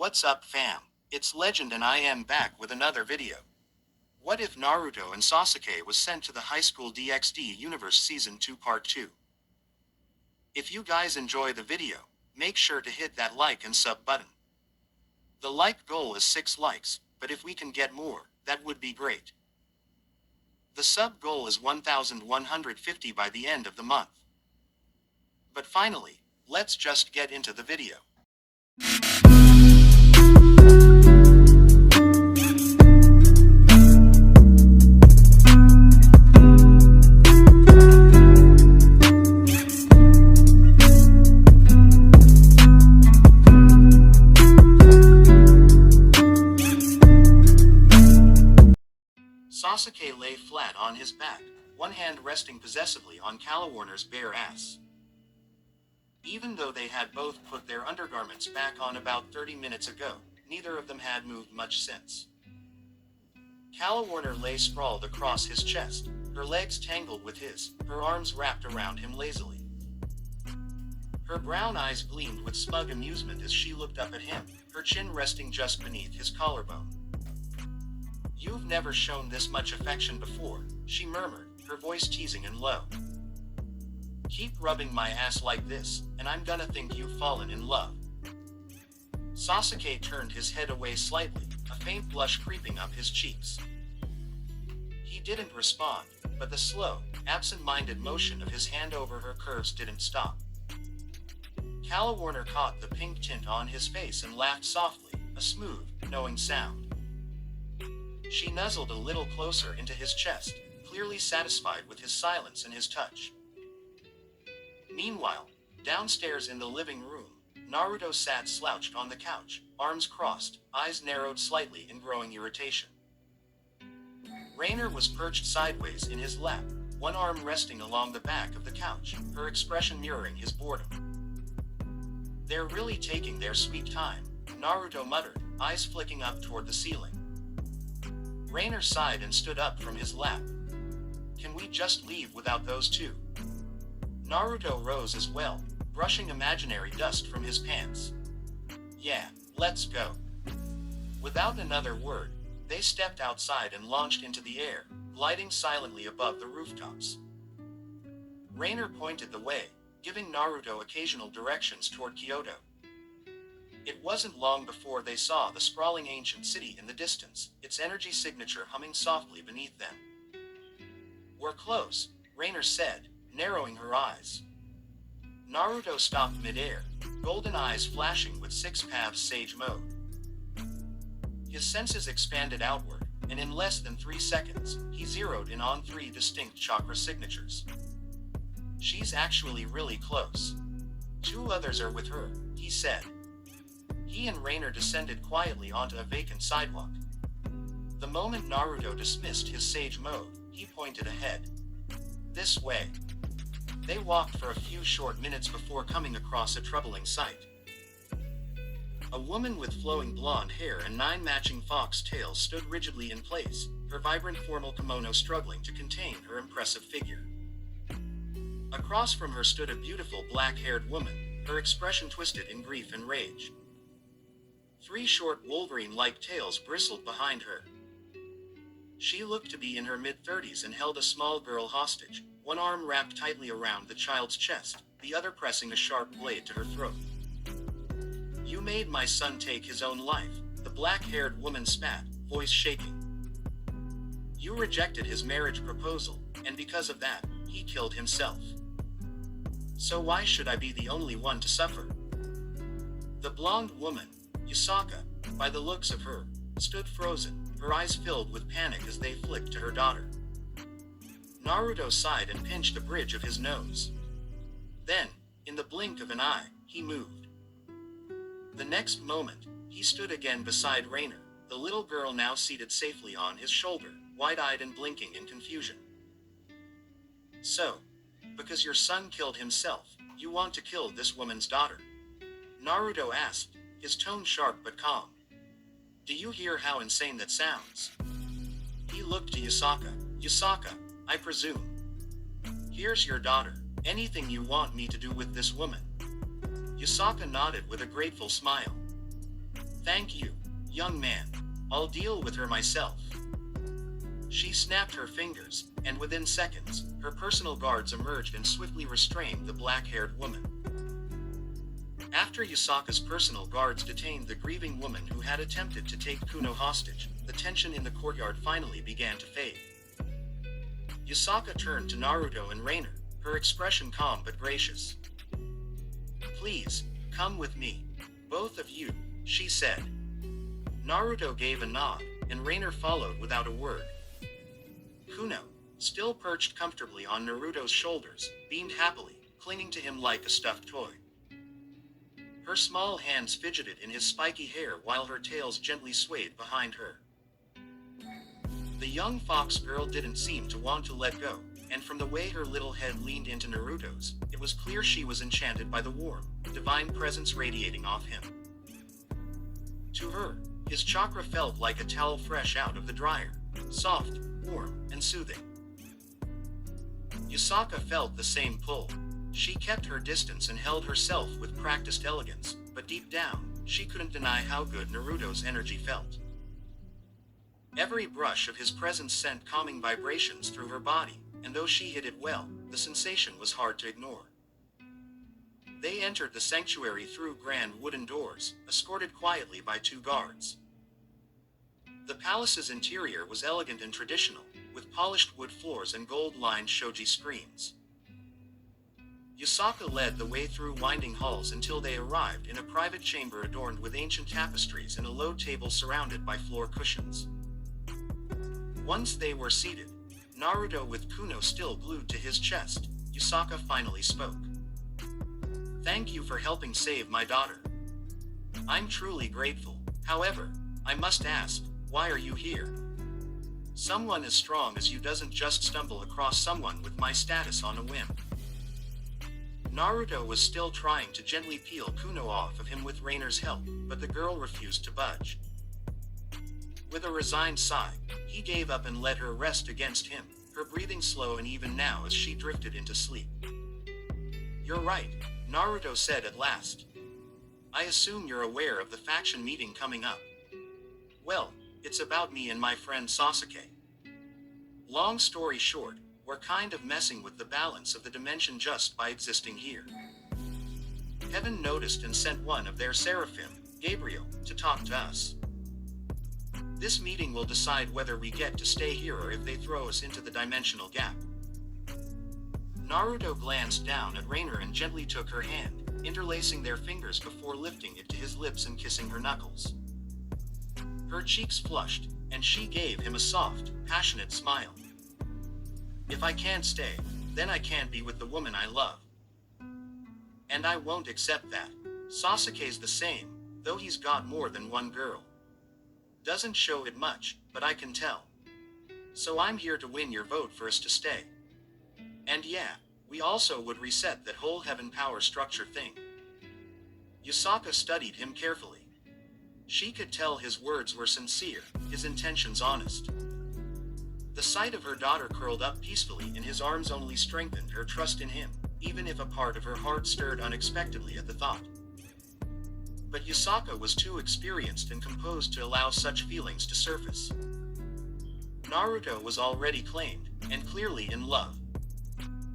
What's up fam? It's Legend and I am back with another video. What if Naruto and Sasuke was sent to the Highschool DxD Universe Season 2 Part 2? If you guys enjoy the video, make sure to hit that like and sub button. The like goal is 6 likes, but if we can get more, that would be great. The sub goal is 1,150 by the end of the month. But finally, let's just get into the video. Sasuke lay flat on his back, one hand resting possessively on Kalawarner's bare ass. Even though they had both put their undergarments back on about 30 minutes ago, neither of them had moved much since. Kalawarner lay sprawled across his chest, her legs tangled with his, her arms wrapped around him lazily. Her brown eyes gleamed with smug amusement as she looked up at him, her chin resting just beneath his collarbone. "You've never shown this much affection before," she murmured, her voice teasing and low. "Keep rubbing my ass like this, and I'm gonna think you've fallen in love." Sasuke turned his head away slightly, a faint blush creeping up his cheeks. He didn't respond, but the slow, absent-minded motion of his hand over her curves didn't stop. Kalawarner caught the pink tint on his face and laughed softly, a smooth, knowing sound. She nuzzled a little closer into his chest, clearly satisfied with his silence and his touch. Meanwhile, downstairs in the living room, Naruto sat slouched on the couch, arms crossed, eyes narrowed slightly in growing irritation. Raynare was perched sideways in his lap, one arm resting along the back of the couch, her expression mirroring his boredom. "They're really taking their sweet time," Naruto muttered, eyes flicking up toward the ceiling. Raynare sighed and stood up from his lap. "Can we just leave without those two?" Naruto rose as well, brushing imaginary dust from his pants. "Yeah, let's go." Without another word, they stepped outside and launched into the air, gliding silently above the rooftops. Raynare pointed the way, giving Naruto occasional directions toward Kyoto. It wasn't long before they saw the sprawling ancient city in the distance, its energy signature humming softly beneath them. "We're close," Raynare said, narrowing her eyes. Naruto stopped mid-air, golden eyes flashing with Six Paths Sage mode. His senses expanded outward, and in less than 3 seconds, he zeroed in on 3 distinct chakra signatures. "She's actually really close. 2 others are with her," he said. He and Raynare descended quietly onto a vacant sidewalk. The moment Naruto dismissed his sage mode, he pointed ahead. "This way." They walked for a few short minutes before coming across a troubling sight. A woman with flowing blonde hair and 9 matching fox tails stood rigidly in place, her vibrant formal kimono struggling to contain her impressive figure. Across from her stood a beautiful black-haired woman, her expression twisted in grief and rage. 3 short Wolverine-like tails bristled behind her. She looked to be in her mid-30s and held a small girl hostage, one arm wrapped tightly around the child's chest, the other pressing a sharp blade to her throat. "You made my son take his own life," the black-haired woman spat, voice shaking. "You rejected his marriage proposal, and because of that, he killed himself. So why should I be the only one to suffer?" The blonde woman, Yasaka, by the looks of her, stood frozen, her eyes filled with panic as they flicked to her daughter. Naruto sighed and pinched the bridge of his nose. Then, in the blink of an eye, he moved. The next moment, he stood again beside Raynare, the little girl now seated safely on his shoulder, wide-eyed and blinking in confusion. "So, because your son killed himself, you want to kill this woman's daughter?" Naruto asked, his tone sharp but calm. "Do you hear how insane that sounds?" He looked to Yasaka. "Yasaka, I presume. Here's your daughter. Anything you want me to do with this woman?" Yasaka nodded with a grateful smile. Thank you, young man. I'll deal with her myself. She snapped her fingers, and within seconds, her personal guards emerged and swiftly restrained the black-haired woman. After Yasaka's personal guards detained the grieving woman who had attempted to take Kuno hostage, the tension in the courtyard finally began to fade. Yasaka turned to Naruto and Raynare, her expression calm but gracious. Please, come with me. Both of you, she said. Naruto gave a nod, and Raynare followed without a word. Kuno, still perched comfortably on Naruto's shoulders, beamed happily, clinging to him like a stuffed toy. Her small hands fidgeted in his spiky hair while her tails gently swayed behind her. The young fox girl didn't seem to want to let go, and from the way her little head leaned into Naruto's, it was clear she was enchanted by the warm, divine presence radiating off him. To her, his chakra felt like a towel fresh out of the dryer, soft, warm, and soothing. Yasaka felt the same pull. She kept her distance and held herself with practiced elegance, but deep down, she couldn't deny how good Naruto's energy felt. Every brush of his presence sent calming vibrations through her body, and though she hid it well, the sensation was hard to ignore. They entered the sanctuary through grand wooden doors, escorted quietly by 2 guards. The palace's interior was elegant and traditional, with polished wood floors and gold-lined shoji screens. Yasaka led the way through winding halls until they arrived in a private chamber adorned with ancient tapestries and a low table surrounded by floor cushions. Once they were seated, Naruto with Kuno still glued to his chest, Yasaka finally spoke. Thank you for helping save my daughter. I'm truly grateful. However, I must ask, why are you here? Someone as strong as you doesn't just stumble across someone with my status on a whim. Naruto was still trying to gently peel Kuno off of him with Raynare's help, but the girl refused to budge. With a resigned sigh, he gave up and let her rest against him, her breathing slow and even now as she drifted into sleep. You're right, Naruto said at last. I assume you're aware of the faction meeting coming up. Well, it's about me and my friend Sasuke. Long story short, we're kind of messing with the balance of the dimension just by existing here. Heaven noticed and sent one of their seraphim, Gabriel, to talk to us. This meeting will decide whether we get to stay here or if they throw us into the dimensional gap. Naruto glanced down at Raynare and gently took her hand, interlacing their fingers before lifting it to his lips and kissing her knuckles. Her cheeks flushed, and she gave him a soft, passionate smile. If I can't stay, then I can't be with the woman I love. And I won't accept that. Sasuke's the same, though he's got more than one girl. Doesn't show it much, but I can tell. So I'm here to win your vote for us to stay. And yeah, we also would reset that whole heaven power structure thing. Yasaka studied him carefully. She could tell his words were sincere, his intentions honest. The sight of her daughter curled up peacefully in his arms only strengthened her trust in him, even if a part of her heart stirred unexpectedly at the thought. But Yasaka was too experienced and composed to allow such feelings to surface. Naruto was already claimed, and clearly in love.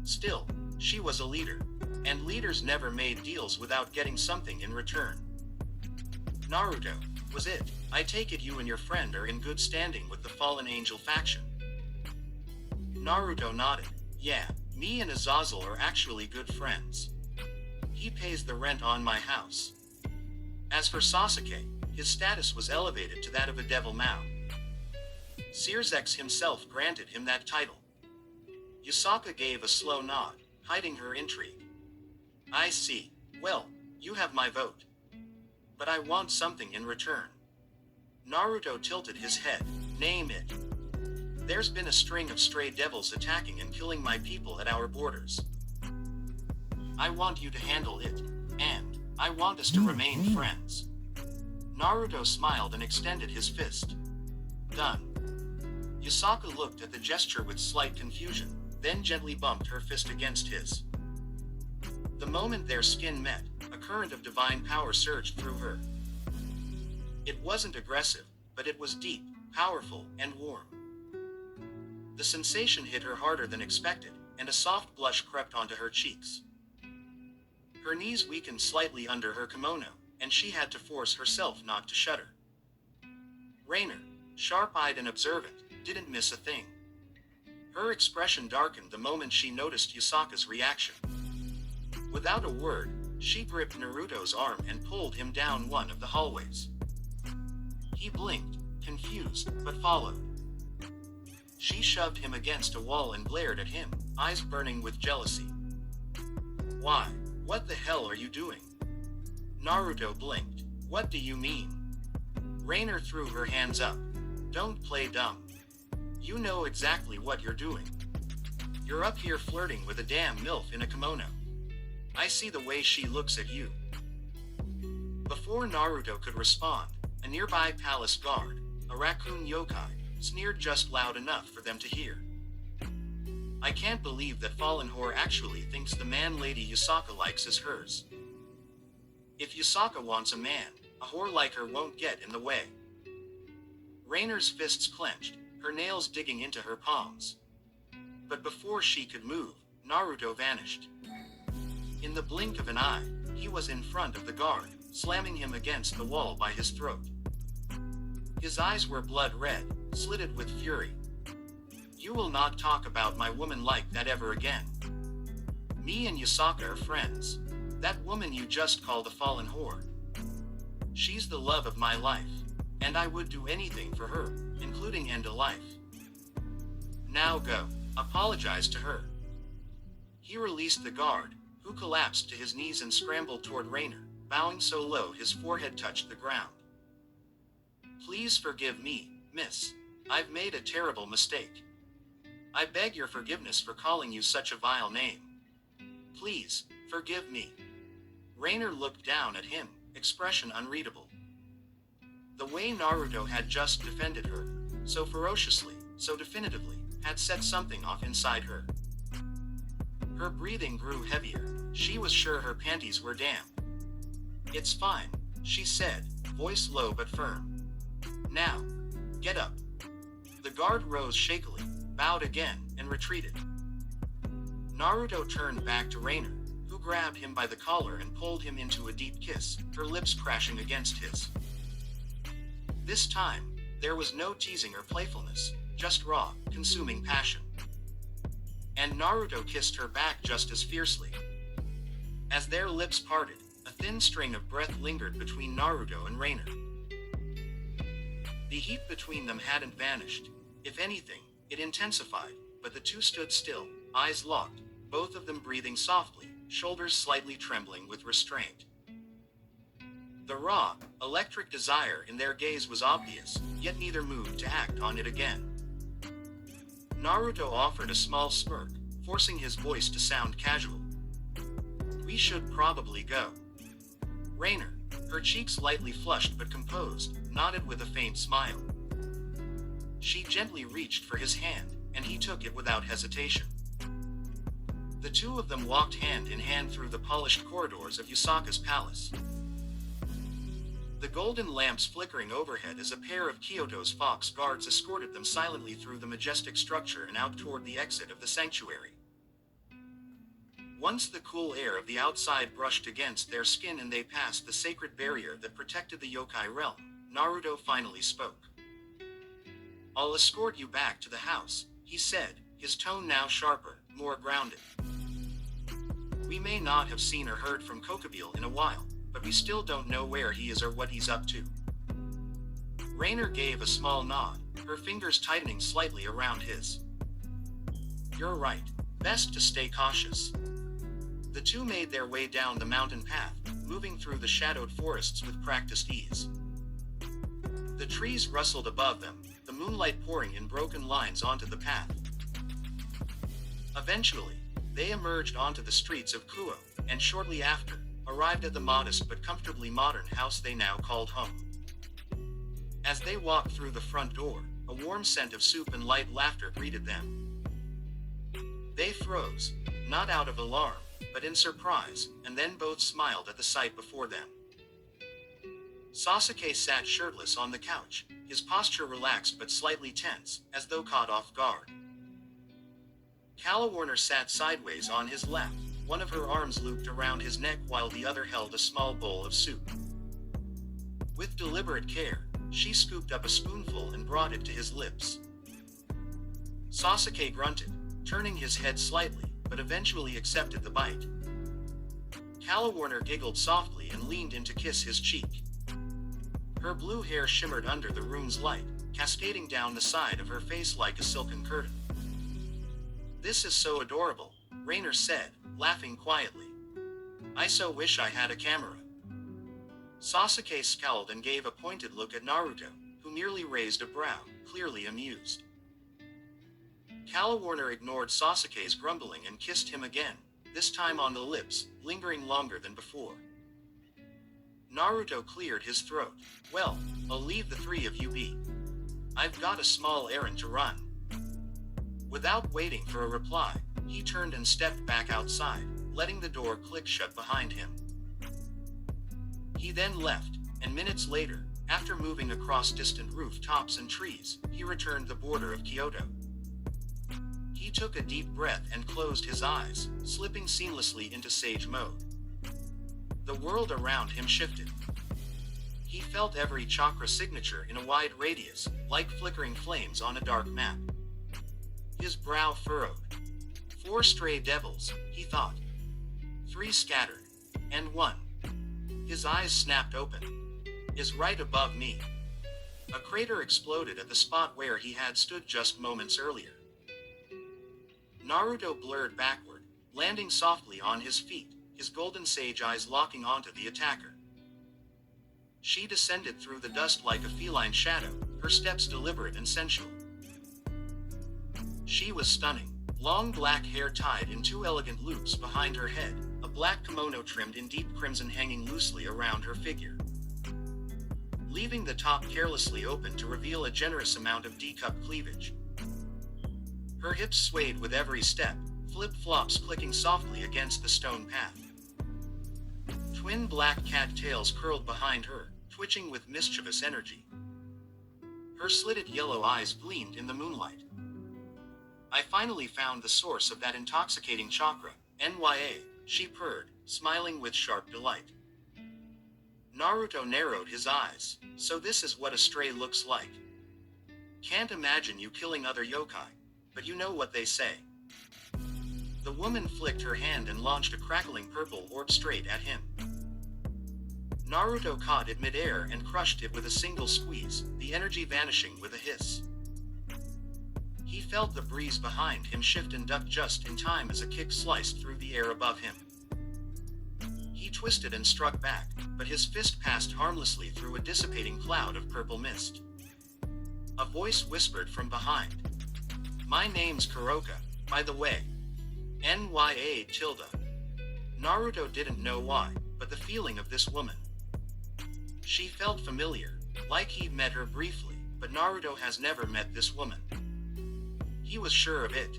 Still, she was a leader, and leaders never made deals without getting something in return. Naruto, was it? I take it you and your friend are in good standing with the fallen angel faction. Naruto nodded. Yeah, me and Azazel are actually good friends. He pays the rent on my house. As for Sasuke, his status was elevated to that of a devil Mao. Searsex himself granted him that title. Yasaka gave a slow nod, hiding her intrigue. I see. Well, you have my vote. But I want something in return. Naruto tilted his head. Name it. There's been a string of stray devils attacking and killing my people at our borders. I want you to handle it, and I want us to remain friends. Naruto smiled and extended his fist. Done. Yasaka looked at the gesture with slight confusion, then gently bumped her fist against his. The moment their skin met, a current of divine power surged through her. It wasn't aggressive, but it was deep, powerful, and warm. The sensation hit her harder than expected, and a soft blush crept onto her cheeks. Her knees weakened slightly under her kimono, and she had to force herself not to shudder. Raynare, sharp-eyed and observant, didn't miss a thing. Her expression darkened the moment she noticed Yasaka's reaction. Without a word, she gripped Naruto's arm and pulled him down one of the hallways. He blinked, confused, but followed. She shoved him against a wall and glared at him, eyes burning with jealousy. Why? What the hell are you doing? Naruto blinked. What do you mean? Raynare threw her hands up. Don't play dumb. You know exactly what you're doing. You're up here flirting with a damn MILF in a kimono. I see the way she looks at you. Before Naruto could respond, a nearby palace guard, a raccoon yokai, sneered just loud enough for them to hear. I can't believe that fallen whore actually thinks the man Lady Yasaka likes is hers. If Yasaka wants a man, a whore like her won't get in the way. Raynare's fists clenched, her nails digging into her palms. But before she could move, Naruto vanished. In the blink of an eye, he was in front of the guard, slamming him against the wall by his throat. His eyes were blood red, slitted with fury. You will not talk about my woman like that ever again. Me and Yasaka are friends. That woman you just called a fallen whore. She's the love of my life, and I would do anything for her, including end a life. Now go, apologize to her. He released the guard, who collapsed to his knees and scrambled toward Raynare, bowing so low his forehead touched the ground. Please forgive me, miss. I've made a terrible mistake. I beg your forgiveness for calling you such a vile name. Please, forgive me. Raynare looked down at him, expression unreadable. The way Naruto had just defended her, so ferociously, so definitively, had set something off inside her. Her breathing grew heavier. She was sure her panties were damp. It's fine, she said, voice low but firm. Now, get up. The guard rose shakily, bowed again, and retreated. Naruto turned back to Raynare, who grabbed him by the collar and pulled him into a deep kiss, her lips crashing against his. This time, there was no teasing or playfulness, just raw, consuming passion. And Naruto kissed her back just as fiercely. As their lips parted, a thin string of breath lingered between Naruto and Raynare. The heat between them hadn't vanished. If anything, it intensified, but the two stood still, eyes locked, both of them breathing softly, shoulders slightly trembling with restraint. The raw, electric desire in their gaze was obvious, yet neither moved to act on it again. Naruto offered a small smirk, forcing his voice to sound casual. We should probably go. Raynare, her cheeks lightly flushed but composed, nodded with a faint smile. She gently reached for his hand, and he took it without hesitation. The two of them walked hand in hand through the polished corridors of Yasaka's palace. The golden lamps flickering overhead as a pair of Kyoto's fox guards escorted them silently through the majestic structure and out toward the exit of the sanctuary. Once the cool air of the outside brushed against their skin and they passed the sacred barrier that protected the yokai realm, Naruto finally spoke. I'll escort you back to the house, he said, his tone now sharper, more grounded. We may not have seen or heard from Kokobile in a while, but we still don't know where he is or what he's up to. Raynare gave a small nod, her fingers tightening slightly around his. You're right, best to stay cautious. The two made their way down the mountain path, moving through the shadowed forests with practiced ease. The trees rustled above them, the moonlight pouring in broken lines onto the path. Eventually, they emerged onto the streets of Kuo, and shortly after, arrived at the modest but comfortably modern house they now called home. As they walked through the front door, a warm scent of soup and light laughter greeted them. They froze, not out of alarm, but in surprise, and then both smiled at the sight before them. Sasuke sat shirtless on the couch, his posture relaxed but slightly tense, as though caught off guard. Kalawarner sat sideways on his lap, one of her arms looped around his neck while the other held a small bowl of soup. With deliberate care, she scooped up a spoonful and brought it to his lips. Sasuke grunted, turning his head slightly, but eventually accepted the bite. Kalawarner giggled softly and leaned in to kiss his cheek. Her blue hair shimmered under the room's light, cascading down the side of her face like a silken curtain. "This is so adorable," Raynare said, laughing quietly. "I so wish I had a camera." Sasuke scowled and gave a pointed look at Naruto, who merely raised a brow, clearly amused. Kalawarner ignored Sasuke's grumbling and kissed him again, this time on the lips, lingering longer than before. Naruto cleared his throat. "Well, I'll leave the three of you be. I've got a small errand to run." Without waiting for a reply, he turned and stepped back outside, letting the door click shut behind him. He then left, and minutes later, after moving across distant rooftops and trees, he returned the border of Kyoto. He took a deep breath and closed his eyes, slipping seamlessly into sage mode. The world around him shifted. He felt every chakra signature in a wide radius, like flickering flames on a dark map. His brow furrowed. 4 stray devils, he thought. 3 scattered. And 1. His eyes snapped open. Is right above me. A crater exploded at the spot where he had stood just moments earlier. Naruto blurred backward, landing softly on his feet, his golden sage eyes locking onto the attacker. She descended through the dust like a feline shadow, her steps deliberate and sensual. She was stunning. Long black hair tied in 2 elegant loops behind her head, a black kimono trimmed in deep crimson hanging loosely around her figure, leaving the top carelessly open to reveal a generous amount of D-cup cleavage. Her hips swayed with every step, flip-flops clicking softly against the stone path. Twin black cat tails curled behind her, twitching with mischievous energy. Her slitted yellow eyes gleamed in the moonlight. "I finally found the source of that intoxicating chakra, NYA, she purred, smiling with sharp delight. Naruto narrowed his eyes. "So this is what a stray looks like. Can't imagine you killing other yokai, but you know what they say." The woman flicked her hand and launched a crackling purple orb straight at him. Naruto caught it midair and crushed it with a single squeeze, the energy vanishing with a hiss. He felt the breeze behind him shift and ducked just in time as a kick sliced through the air above him. He twisted and struck back, but his fist passed harmlessly through a dissipating cloud of purple mist. A voice whispered from behind. "My name's Kuroka, by the way. NYA tilde." Naruto didn't know why, but the feeling of this woman. She felt familiar, like he'd met her briefly, but Naruto has never met this woman. He was sure of it.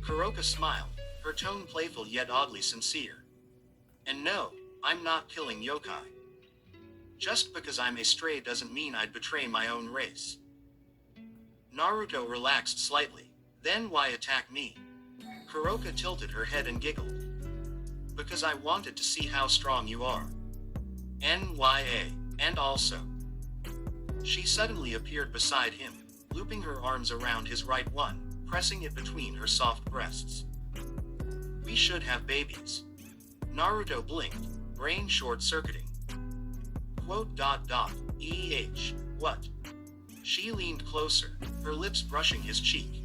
Kuroka smiled, her tone playful yet oddly sincere. "And no, I'm not killing yokai. Just because I'm a stray doesn't mean I'd betray my own race." Naruto relaxed slightly. "Then why attack me?" Kuroka tilted her head and giggled. "Because I wanted to see how strong you are. NYA, and also." She suddenly appeared beside him, looping her arms around his right one, pressing it between her soft breasts. "We should have babies." Naruto blinked, brain short-circuiting. "... what?" She leaned closer, her lips brushing his cheek.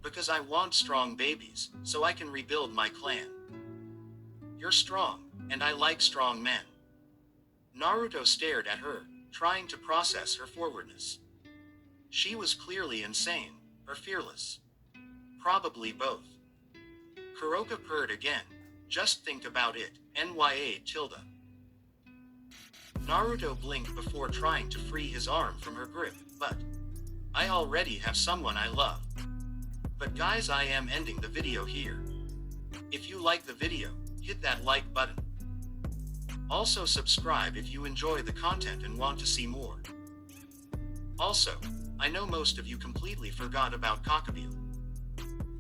"Because I want strong babies, so I can rebuild my clan." "You're strong, and I like strong men." Naruto stared at her, trying to process her forwardness. She was clearly insane, or fearless. Probably both. Kuroka purred again. "Just think about it, NYA tilde." Naruto blinked before trying to free his arm from her grip, but "I already have someone I love." But guys, I am ending the video here. If you like the video, hit that like button. Also subscribe if you enjoy the content and want to see more. Also, I know most of you completely forgot about Cockabeel.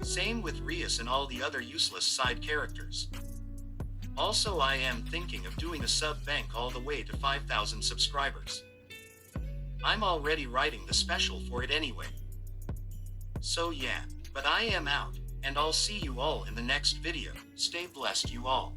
Same with Rias and all the other useless side characters. Also, I am thinking of doing a sub bank all the way to 5,000 subscribers. I'm already writing the special for it anyway. So yeah, but I am out, and I'll see you all in the next video. Stay blessed you all.